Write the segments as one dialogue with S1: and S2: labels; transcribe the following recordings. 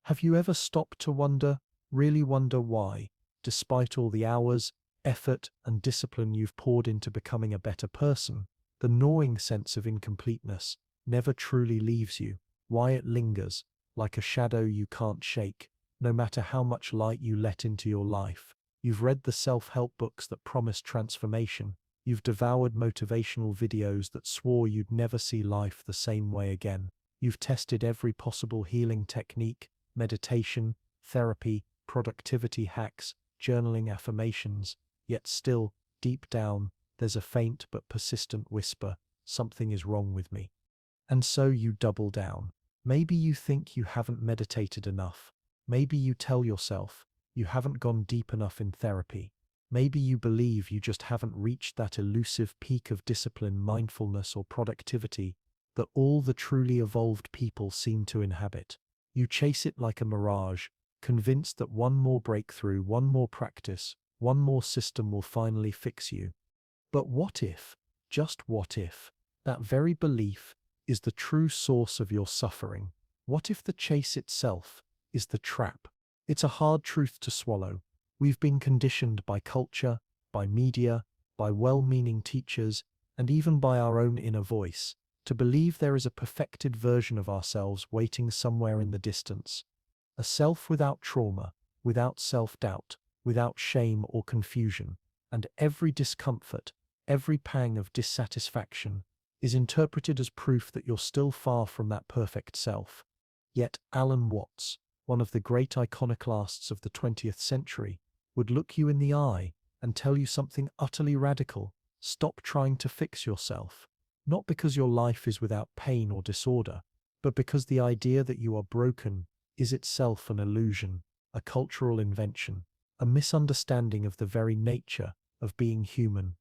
S1: Have you ever stopped to wonder, really wonder why, despite all the hours, effort, and discipline you've poured into becoming a better person, the gnawing sense of incompleteness never truly leaves you? Why it lingers, like a shadow you can't shake, no matter how much light you let into your life. You've read the self-help books that promise transformation. You've devoured motivational videos that swore you'd never see life the same way again. You've tested every possible healing technique, meditation, therapy, productivity hacks, journaling affirmations, yet still, deep down, there's a faint but persistent whisper, something is wrong with me. And so you double down. Maybe you think you haven't meditated enough. Maybe you tell yourself you haven't gone deep enough in therapy. Maybe you believe you just haven't reached that elusive peak of discipline, mindfulness, or productivity that all the truly evolved people seem to inhabit. You chase it like a mirage, convinced that one more breakthrough, one more practice, one more system will finally fix you. But what if, just what if, that very belief is the true source of your suffering? What if the chase itself is the trap? It's a hard truth to swallow. We've been conditioned by culture, by media, by well-meaning teachers, and even by our own inner voice, to believe there is a perfected version of ourselves waiting somewhere in the distance. A self without trauma, without self-doubt, without shame or confusion, and every discomfort, every pang of dissatisfaction is interpreted as proof that you're still far from that perfect self. Yet Alan Watts, one of the great iconoclasts of the 20th century, would look you in the eye and tell you something utterly radical. Stop trying to fix yourself. Not because your life is without pain or disorder, but because the idea that you are broken is itself an illusion, a cultural invention, a misunderstanding of the very nature of being human.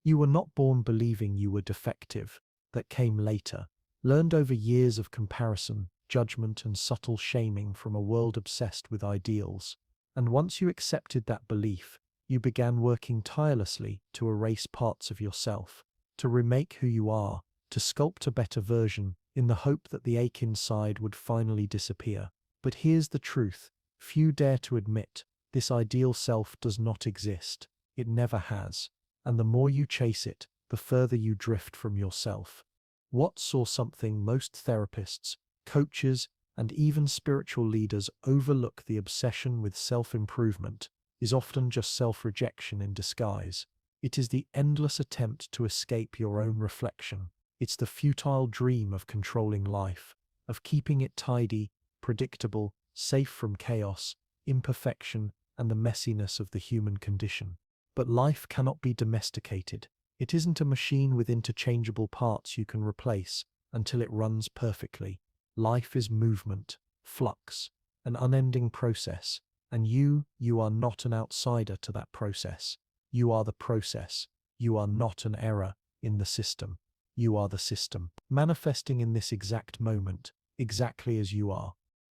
S1: You were not born believing you were defective. That came later, learned over years of comparison, judgment, and subtle shaming from a world obsessed with ideals. And once you accepted that belief, you began working tirelessly to erase parts of yourself, to remake who you are, to sculpt a better version, in the hope that the ache inside would finally disappear. But here's the truth: few dare to admit this ideal self does not exist. It never has. And the more you chase it, the further you drift from yourself. Watts saw something most therapists, coaches, and even spiritual leaders overlook: the obsession with self-improvement is often just self-rejection in disguise. It is the endless attempt to escape your own reflection. It's the futile dream of controlling life, of keeping it tidy, predictable, safe from chaos, imperfection, and the messiness of the human condition. But life cannot be domesticated. It isn't a machine with interchangeable parts you can replace until it runs perfectly. Life is movement, flux, an unending process, and you are not an outsider to that process. You are the process. You are not an error in the system. You are the system, manifesting in this exact moment, exactly as you are.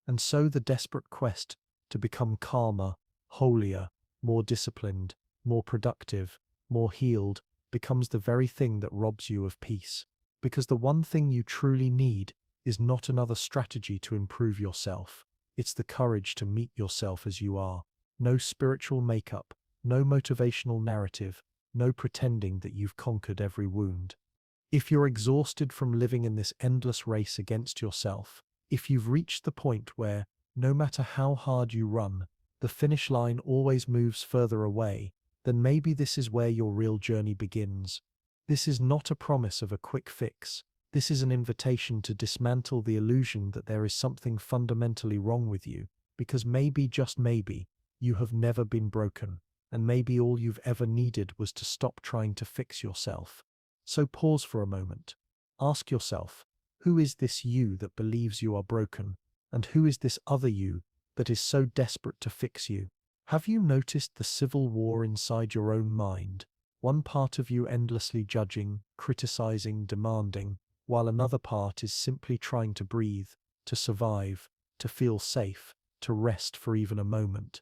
S1: And so the desperate quest to become calmer, holier, more disciplined, more productive, more healed, becomes the very thing that robs you of peace. Because the one thing you truly need is not another strategy to improve yourself. It's the courage to meet yourself as you are. No spiritual makeup, no motivational narrative, no pretending that you've conquered every wound. If you're exhausted from living in this endless race against yourself, if you've reached the point where, no matter how hard you run, the finish line always moves further away, then maybe this is where your real journey begins. This is not a promise of a quick fix. This is an invitation to dismantle the illusion that there is something fundamentally wrong with you, because maybe, just maybe, you have never been broken, and maybe all you've ever needed was to stop trying to fix yourself. So pause for a moment. Ask yourself, who is this you that believes you are broken, and who is this other you that is so desperate to fix you? Have you noticed the civil war inside your own mind? One part of you endlessly judging, criticizing, demanding, while another part is simply trying to breathe, to survive, to feel safe, to rest for even a moment.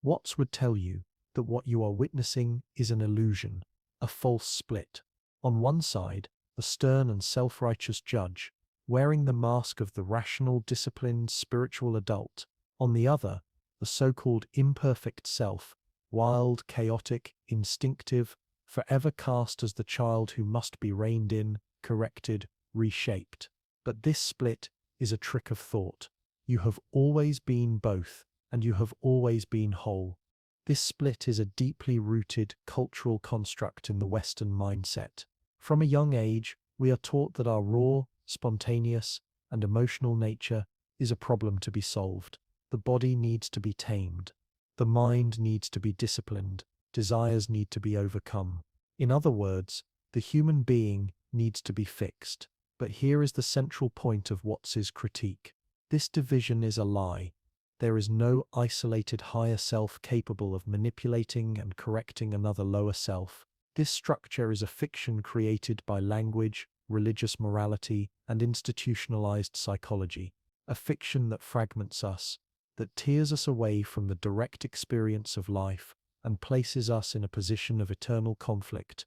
S1: Watts would tell you that what you are witnessing is an illusion, a false split. On one side, the stern and self-righteous judge, wearing the mask of the rational, disciplined, spiritual adult, On the other, the so-called imperfect self, wild, chaotic, instinctive, forever cast as the child who must be reined in, corrected, reshaped. But this split is a trick of thought. You have always been both, and you have always been whole. This split is a deeply rooted cultural construct in the Western mindset. From a young age, we are taught that our raw, spontaneous, and emotional nature is a problem to be solved. The body needs to be tamed. The mind needs to be disciplined. Desires need to be overcome. In other words, the human being needs to be fixed. But here is the central point of Watts's critique. This division is a lie. There is no isolated higher self capable of manipulating and correcting another lower self. This structure is a fiction created by language, religious morality, and institutionalized psychology. A fiction that fragments us, that tears us away from the direct experience of life, and places us in a position of eternal conflict.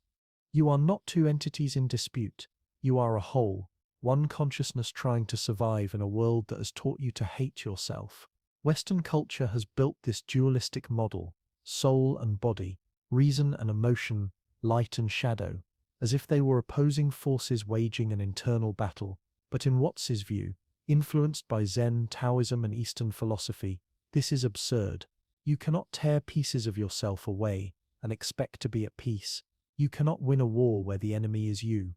S1: You are not two entities in dispute. You are a whole, one consciousness trying to survive in a world that has taught you to hate yourself. Western culture has built this dualistic model, soul and body, reason and emotion, light and shadow, as if they were opposing forces waging an internal battle. But in Watts's view, influenced by Zen, Taoism, and Eastern philosophy, this is absurd. You cannot tear pieces of yourself away and expect to be at peace. You cannot win a war where the enemy is you.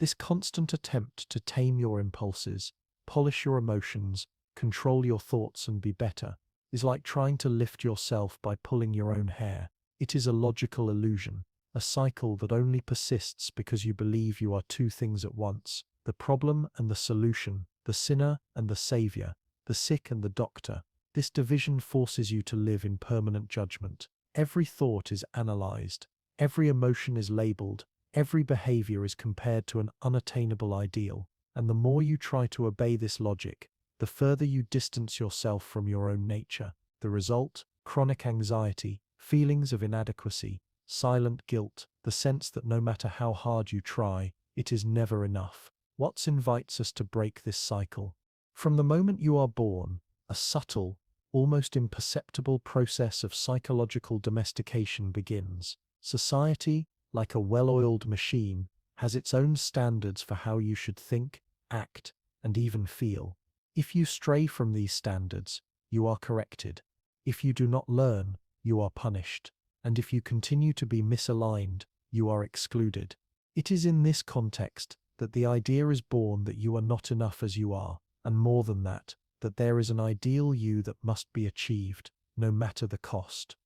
S1: This constant attempt to tame your impulses, polish your emotions, control your thoughts and be better, is like trying to lift yourself by pulling your own hair. It is a logical illusion, a cycle that only persists because you believe you are two things at once, the problem and the solution, the sinner and the savior, the sick and the doctor. This division forces you to live in permanent judgment. Every thought is analyzed, every emotion is labeled, every behavior is compared to an unattainable ideal, and the more you try to obey this logic, the further you distance yourself from your own nature. The result? Chronic anxiety, feelings of inadequacy, silent guilt, the sense that no matter how hard you try, it is never enough. Watts invites us to break this cycle. From the moment you are born, a subtle, almost imperceptible process of psychological domestication begins. Society, like a well-oiled machine, has its own standards for how you should think, act, and even feel. If you stray from these standards, you are corrected. If you do not learn, you are punished. And if you continue to be misaligned, you are excluded. It is in this context that the idea is born that you are not enough as you are, and more than that, that there is an ideal you that must be achieved, no matter the cost.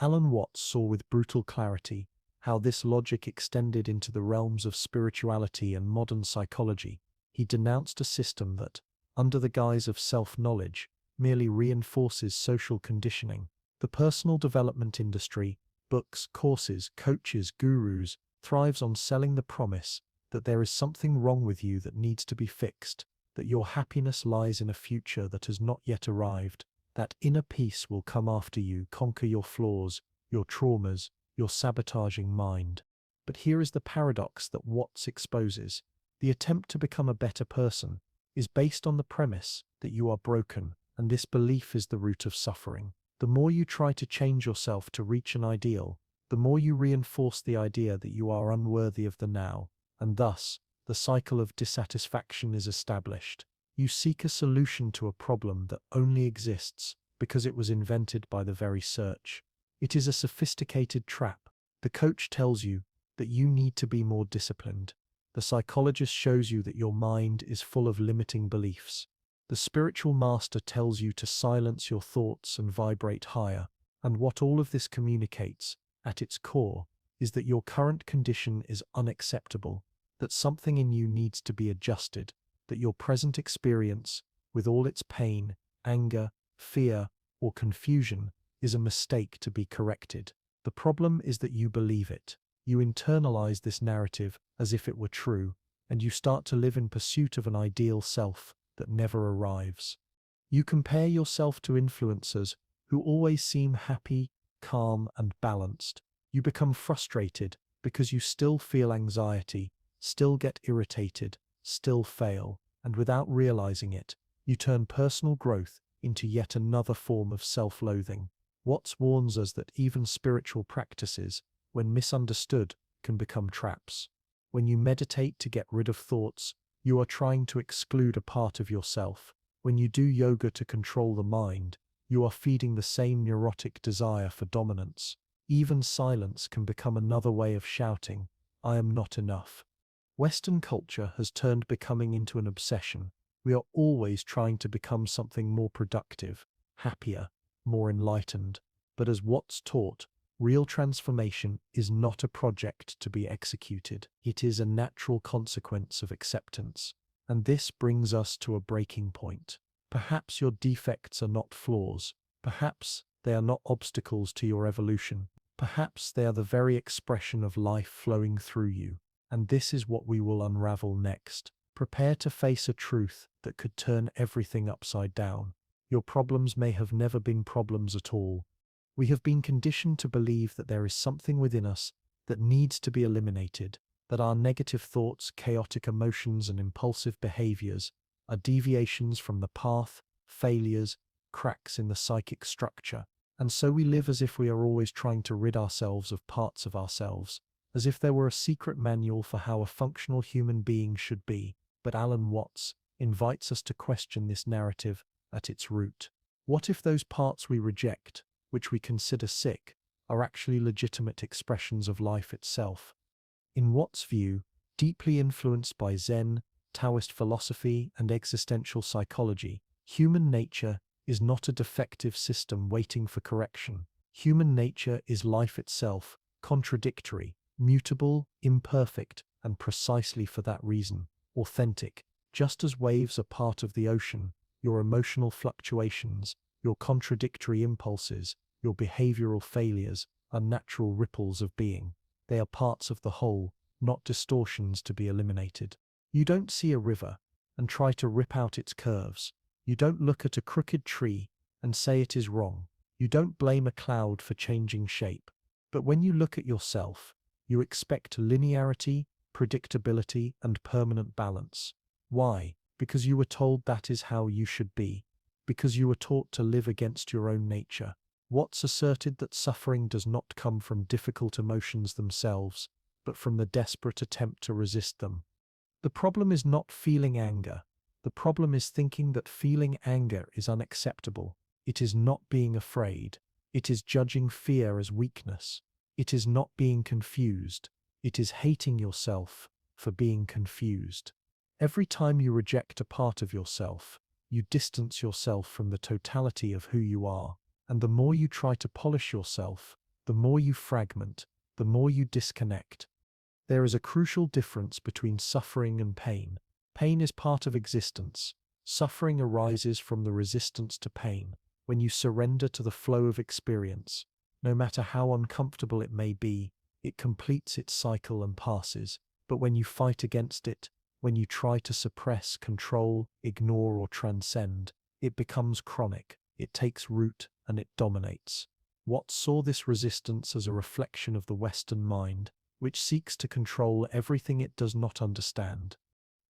S1: Alan Watts saw with brutal clarity how this logic extended into the realms of spirituality and modern psychology. He denounced a system that, under the guise of self-knowledge, merely reinforces social conditioning. The personal development industry, books, courses, coaches, gurus, thrives on selling the promise that there is something wrong with you that needs to be fixed, that your happiness lies in a future that has not yet arrived, that inner peace will come after you, conquer your flaws, your traumas, your sabotaging mind. But here is the paradox that Watts exposes. The attempt to become a better person is based on the premise that you are broken, and this belief is the root of suffering. The more you try to change yourself to reach an ideal, the more you reinforce the idea that you are unworthy of the now, and thus, the cycle of dissatisfaction is established. You seek a solution to a problem that only exists because it was invented by the very search. It is a sophisticated trap. The coach tells you that you need to be more disciplined. The psychologist shows you that your mind is full of limiting beliefs. The spiritual master tells you to silence your thoughts and vibrate higher. And what all of this communicates, at its core, is that your current condition is unacceptable, that something in you needs to be adjusted, that your present experience, with all its pain, anger, fear, or confusion, is a mistake to be corrected. The problem is that you believe it. You internalize this narrative as if it were true, and you start to live in pursuit of an ideal self that never arrives. You compare yourself to influencers who always seem happy, calm, and balanced. You become frustrated because you still feel anxiety, still get irritated, still fail, and without realizing it, you turn personal growth into yet another form of self-loathing. Watts warns us that even spiritual practices, when misunderstood, can become traps. When you meditate to get rid of thoughts, you are trying to exclude a part of yourself. When you do yoga to control the mind, you are feeding the same neurotic desire for dominance. Even silence can become another way of shouting, "I am not enough." Western culture has turned becoming into an obsession. We are always trying to become something more productive, happier, more enlightened. But as Watts taught, real transformation is not a project to be executed. It is a natural consequence of acceptance. And this brings us to a breaking point. Perhaps your defects are not flaws. Perhaps they are not obstacles to your evolution. Perhaps they are the very expression of life flowing through you. And this is what we will unravel next. Prepare to face a truth that could turn everything upside down. Your problems may have never been problems at all. We have been conditioned to believe that there is something within us that needs to be eliminated, that our negative thoughts, chaotic emotions, and impulsive behaviors are deviations from the path, failures, cracks in the psychic structure. And so we live as if we are always trying to rid ourselves of parts of ourselves, as if there were a secret manual for how a functional human being should be. But Alan Watts invites us to question this narrative at its root. What if those parts we reject, which we consider sick, are actually legitimate expressions of life itself? In Watts' view, deeply influenced by Zen, Taoist philosophy, and existential psychology, human nature is not a defective system waiting for correction. Human nature is life itself, contradictory, mutable, imperfect, and precisely for that reason, authentic. Just as waves are part of the ocean, your emotional fluctuations, your contradictory impulses, your behavioral failures are natural ripples of being. They are parts of the whole, not distortions to be eliminated. You don't see a river and try to rip out its curves. You don't look at a crooked tree and say it is wrong. You don't blame a cloud for changing shape. But when you look at yourself, you expect linearity, predictability, and permanent balance. Why? Because you were told that is how you should be. Because you were taught to live against your own nature. Watts asserted that suffering does not come from difficult emotions themselves, but from the desperate attempt to resist them. The problem is not feeling anger. The problem is thinking that feeling anger is unacceptable. It is not being afraid. It is judging fear as weakness. It is not being confused. It is hating yourself for being confused. Every time you reject a part of yourself, you distance yourself from the totality of who you are. And the more you try to polish yourself, the more you fragment, the more you disconnect. There is a crucial difference between suffering and pain. Pain is part of existence. Suffering arises from the resistance to pain. When you surrender to the flow of experience, no matter how uncomfortable it may be, it completes its cycle and passes. But when you fight against it, when you try to suppress, control, ignore, or transcend, it becomes chronic, it takes root, and it dominates. Watts saw this resistance as a reflection of the Western mind, which seeks to control everything it does not understand.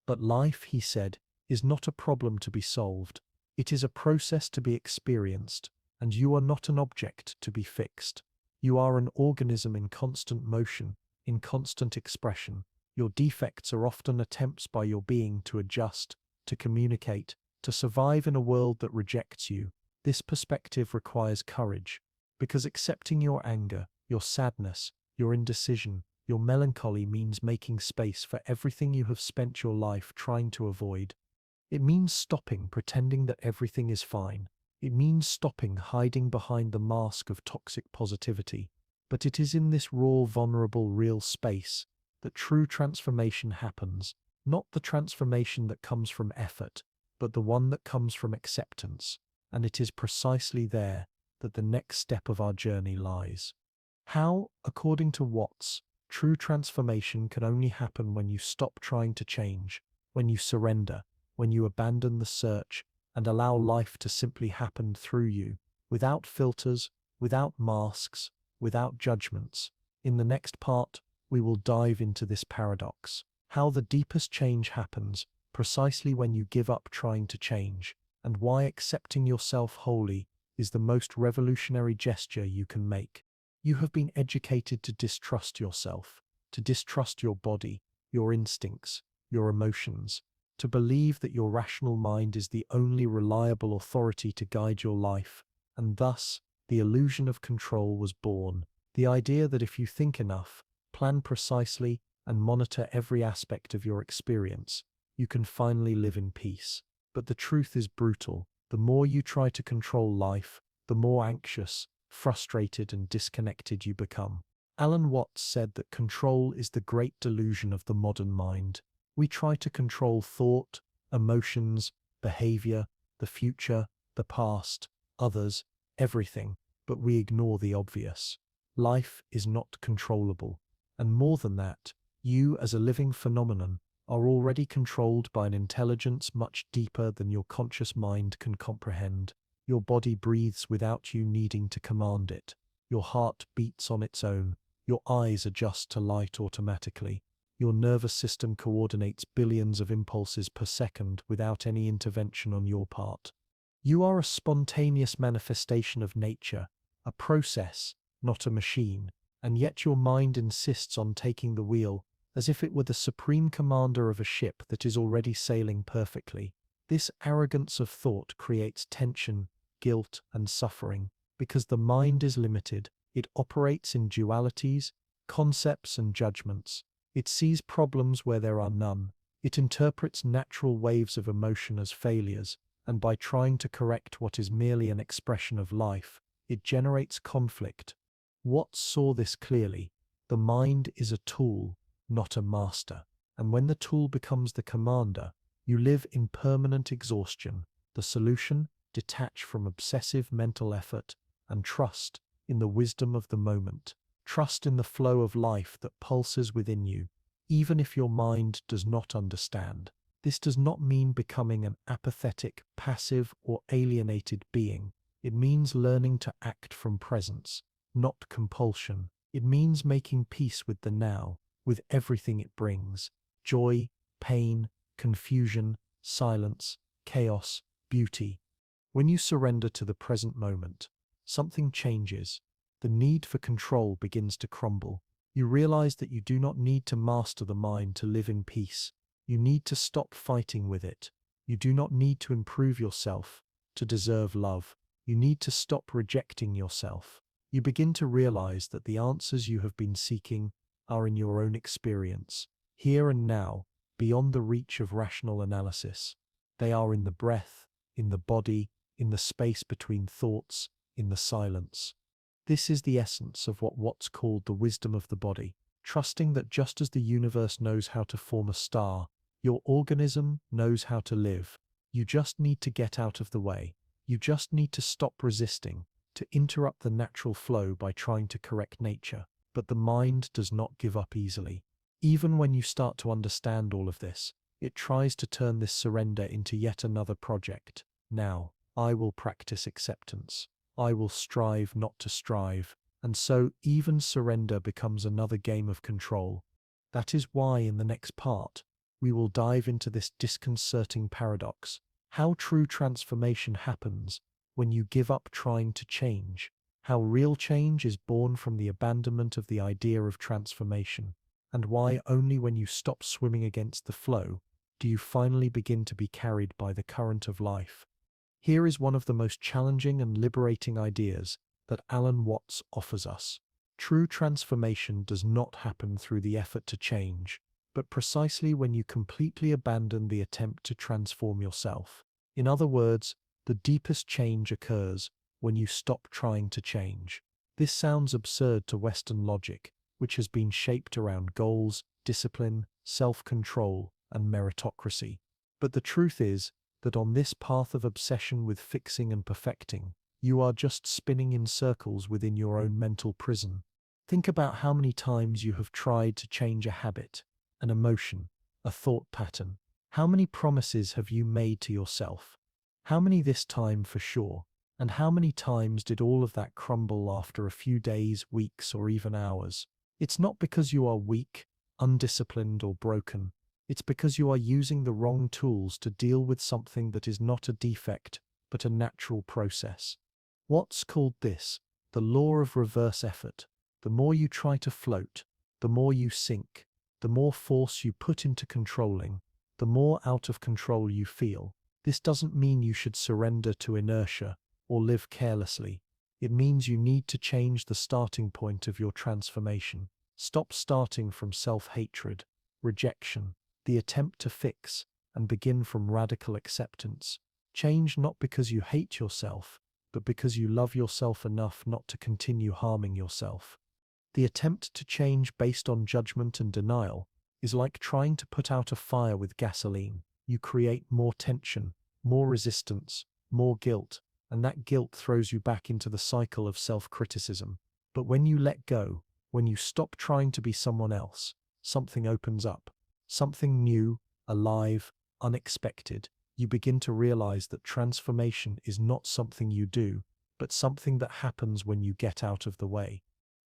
S1: But life, he said, is not a problem to be solved. It is a process to be experienced, and you are not an object to be fixed. You are an organism in constant motion, in constant expression. Your defects are often attempts by your being to adjust, to communicate, to survive in a world that rejects you. This perspective requires courage, because accepting your anger, your sadness, your indecision, your melancholy means making space for everything you have spent your life trying to avoid. It means stopping pretending that everything is fine. It means stopping hiding behind the mask of toxic positivity. But it is in this raw, vulnerable, real space that true transformation happens, not the transformation that comes from effort, but the one that comes from acceptance. And it is precisely there that the next step of our journey lies. How, according to Watts, true transformation can only happen when you stop trying to change, when you surrender, when you abandon the search and allow life to simply happen through you, without filters, without masks, without judgments. In the next part, we will dive into this paradox, how the deepest change happens precisely when you give up trying to change, and why accepting yourself wholly is the most revolutionary gesture you can make. You have been educated to distrust yourself, to distrust your body, your instincts, your emotions, to believe that your rational mind is the only reliable authority to guide your life, and thus, the illusion of control was born. The idea that if you think enough, plan precisely, and monitor every aspect of your experience, you can finally live in peace. But the truth is brutal. The more you try to control life, the more anxious, frustrated, and disconnected you become. Alan Watts said that control is the great delusion of the modern mind. We try to control thought, emotions, behavior, the future, the past, others, everything, but we ignore the obvious. Life is not controllable. And more than that, you as a living phenomenon are already controlled by an intelligence much deeper than your conscious mind can comprehend. Your body breathes without you needing to command it. Your heart beats on its own. Your eyes adjust to light automatically. Your nervous system coordinates billions of impulses per second without any intervention on your part. You are a spontaneous manifestation of nature, a process, not a machine, and yet your mind insists on taking the wheel, as if it were the supreme commander of a ship that is already sailing perfectly. This arrogance of thought creates tension, guilt, and suffering, because the mind is limited. It operates in dualities, concepts, and judgments. It sees problems where there are none. It interprets natural waves of emotion as failures, and by trying to correct what is merely an expression of life, it generates conflict. Watts saw this clearly. The mind is a tool, not a master, and when the tool becomes the commander, you live in permanent exhaustion. The solution? Detach from obsessive mental effort and trust in the wisdom of the moment. Trust in the flow of life that pulses within you, even if your mind does not understand. This does not mean becoming an apathetic, passive, or alienated being. It means learning to act from presence, not compulsion. It means making peace with the now, with everything it brings: joy, pain, confusion, silence, chaos, beauty. When you surrender to the present moment, something changes. The need for control begins to crumble. You realize that you do not need to master the mind to live in peace. You need to stop fighting with it. You do not need to improve yourself to deserve love. You need to stop rejecting yourself. You begin to realize that the answers you have been seeking are in your own experience, here and now, beyond the reach of rational analysis. They are in the breath, in the body, in the space between thoughts, in the silence. This is the essence of what Watts called the wisdom of the body, trusting that just as the universe knows how to form a star, your organism knows how to live. You just need to get out of the way. You just need to stop resisting, to interrupt the natural flow by trying to correct nature. But the mind does not give up easily. Even when you start to understand all of this, it tries to turn this surrender into yet another project. Now, I will practice acceptance. I will strive not to strive. And so even surrender becomes another game of control. That is why in the next part, we will dive into this disconcerting paradox: how true transformation happens when you give up trying to change, how real change is born from the abandonment of the idea of transformation, and why only when you stop swimming against the flow do you finally begin to be carried by the current of life. Here is one of the most challenging and liberating ideas that Alan Watts offers us. True transformation does not happen through the effort to change, but precisely when you completely abandon the attempt to transform yourself. In other words, the deepest change occurs when you stop trying to change. This sounds absurd to Western logic, which has been shaped around goals, discipline, self-control, and meritocracy. But the truth is that on this path of obsession with fixing and perfecting, you are just spinning in circles within your own mental prison. Think about how many times you have tried to change a habit, an emotion, a thought pattern. How many promises have you made to yourself? How many this time for sure? And how many times did all of that crumble after a few days, weeks, or even hours? It's not because you are weak, undisciplined, or broken. It's because you are using the wrong tools to deal with something that is not a defect, but a natural process. Watts called this the law of reverse effort. The more you try to float, the more you sink. The more force you put into controlling, the more out of control you feel. This doesn't mean you should surrender to inertia or live carelessly. It means you need to change the starting point of your transformation. Stop starting from self-hatred, rejection, the attempt to fix, and begin from radical acceptance. Change not because you hate yourself, but because you love yourself enough not to continue harming yourself. The attempt to change based on judgment and denial is like trying to put out a fire with gasoline. You create more tension, more resistance, more guilt, and that guilt throws you back into the cycle of self-criticism. But when you let go, when you stop trying to be someone else, something opens up. Something new, alive, unexpected. You begin to realize that transformation is not something you do, but something that happens when you get out of the way.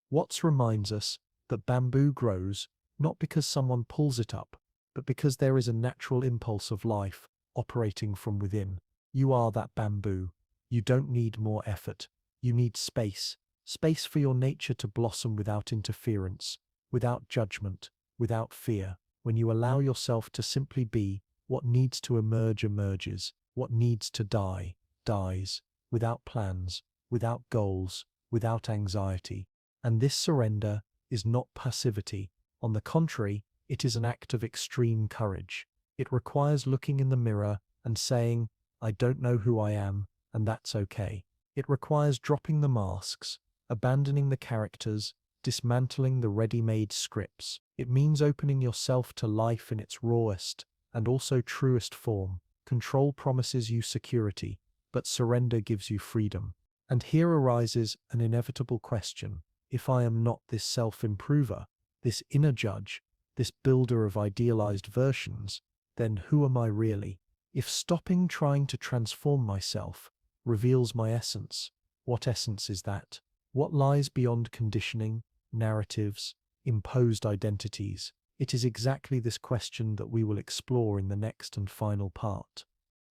S1: Watts reminds us that bamboo grows not because someone pulls it up, but because there is a natural impulse of life operating from within. You are that bamboo. You don't need more effort. You need space. Space for your nature to blossom without interference, without judgment, without fear. When you allow yourself to simply be, what needs to emerge emerges, what needs to die dies, without plans, without goals, without anxiety. And this surrender is not passivity. On the contrary, it is an act of extreme courage. It requires looking in the mirror and saying, I don't know who I am, and that's okay. It requires dropping the masks, abandoning the characters, dismantling the ready-made scripts. It means opening yourself to life in its rawest and also truest form. Control promises you security, but surrender gives you freedom. And here arises an inevitable question. If I am not this self-improver, this inner judge, this builder of idealized versions, then who am I really? If stopping trying to transform myself reveals my essence, what essence is that? What lies beyond conditioning, narratives, imposed identities? It is exactly this question that we will explore in the next and final part.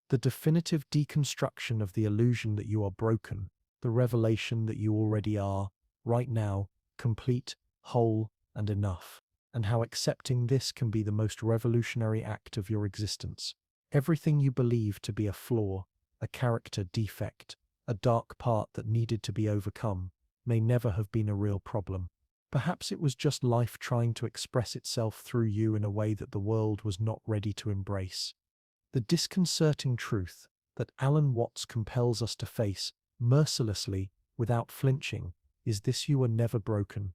S1: The definitive deconstruction of the illusion that you are broken, the revelation that you already are, right now, complete, whole, and enough, and how accepting this can be the most revolutionary act of your existence. Everything you believe to be a flaw, a character defect, a dark part that needed to be overcome, may never have been a real problem. Perhaps it was just life trying to express itself through you in a way that the world was not ready to embrace. The disconcerting truth that Alan Watts compels us to face mercilessly, without flinching, is this: you are never broken.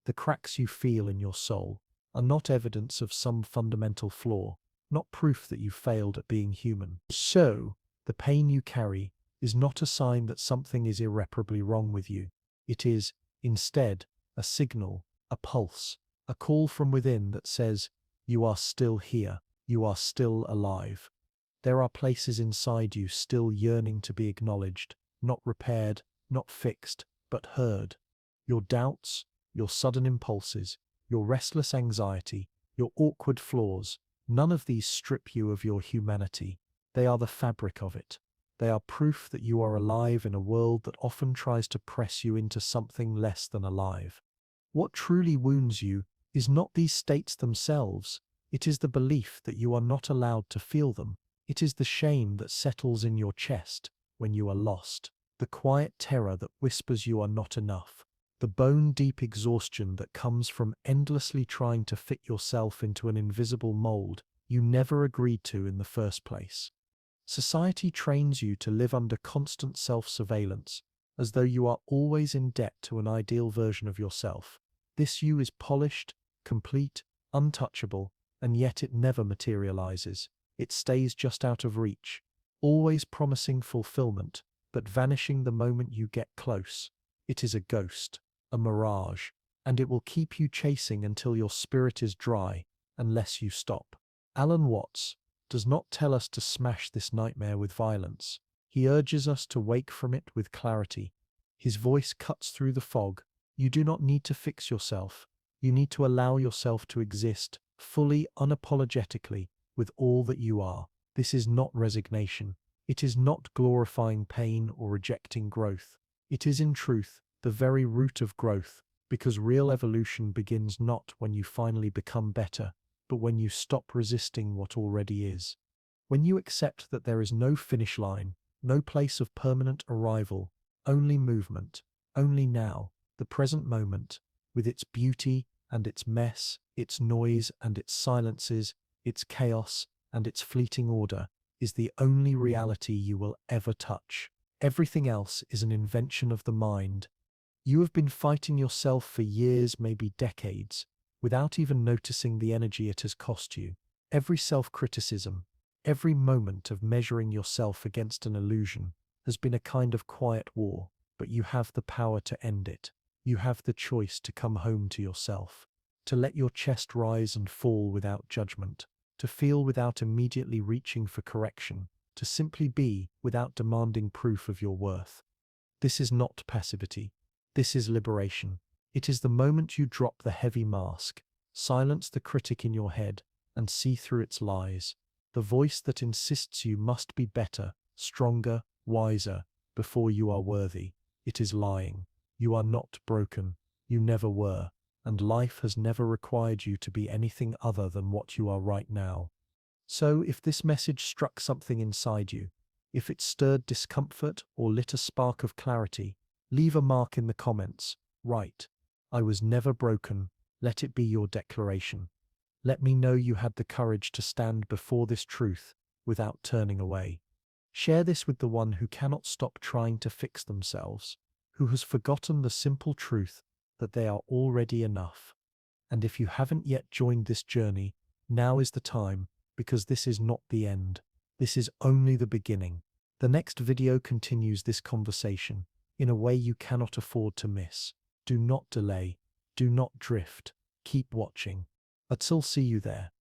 S1: The cracks you feel in your soul are not evidence of some fundamental flaw, not proof that you failed at being human. So, the pain you carry is not a sign that something is irreparably wrong with you. It is, instead, a signal, a pulse, a call from within that says, you are still here, you are still alive. There are places inside you still yearning to be acknowledged, not repaired, not fixed, but heard. Your doubts, your sudden impulses, your restless anxiety, your awkward flaws, none of these strip you of your humanity. They are the fabric of it. They are proof that you are alive in a world that often tries to press you into something less than alive. What truly wounds you is not these states themselves. It is the belief that you are not allowed to feel them. It is the shame that settles in your chest when you are lost, the quiet terror that whispers you are not enough, the bone-deep exhaustion that comes from endlessly trying to fit yourself into an invisible mold you never agreed to in the first place. Society trains you to live under constant self-surveillance, as though you are always in debt to an ideal version of yourself. This you is polished, complete, untouchable, and yet it never materializes. It stays just out of reach, always promising fulfillment, but vanishing the moment you get close. It is a ghost, a mirage, and it will keep you chasing until your spirit is dry, unless you stop. Alan Watts does not tell us to smash this nightmare with violence. He urges us to wake from it with clarity. His voice cuts through the fog. You do not need to fix yourself. You need to allow yourself to exist fully, unapologetically, with all that you are. This is not resignation. It is not glorifying pain or rejecting growth. It is, in truth, the very root of growth, because real evolution begins not when you finally become better, but when you stop resisting what already is. When you accept that there is no finish line, no place of permanent arrival, only movement, only now, the present moment, with its beauty and its mess, its noise and its silences, its chaos and its fleeting order, is the only reality you will ever touch. Everything else is an invention of the mind. You have been fighting yourself for years, maybe decades, without even noticing the energy it has cost you. Every self-criticism, every moment of measuring yourself against an illusion has been a kind of quiet war, but you have the power to end it. You have the choice to come home to yourself, to let your chest rise and fall without judgment, to feel without immediately reaching for correction, to simply be without demanding proof of your worth. This is not passivity. This is liberation. It is the moment you drop the heavy mask, silence the critic in your head, and see through its lies. The voice that insists you must be better, stronger, wiser, before you are worthy. It is lying. You are not broken. You never were. And life has never required you to be anything other than what you are right now. So, if this message struck something inside you, if it stirred discomfort or lit a spark of clarity, leave a mark in the comments. Write, "I was never broken." Let it be your declaration. Let me know you had the courage to stand before this truth without turning away. Share this with the one who cannot stop trying to fix themselves, who has forgotten the simple truth that they are already enough. And if you haven't yet joined this journey, now is the time, because this is not the end. This is only the beginning. The next video continues this conversation in a way you cannot afford to miss. Do not delay. Do not drift. Keep watching. I'll see you there.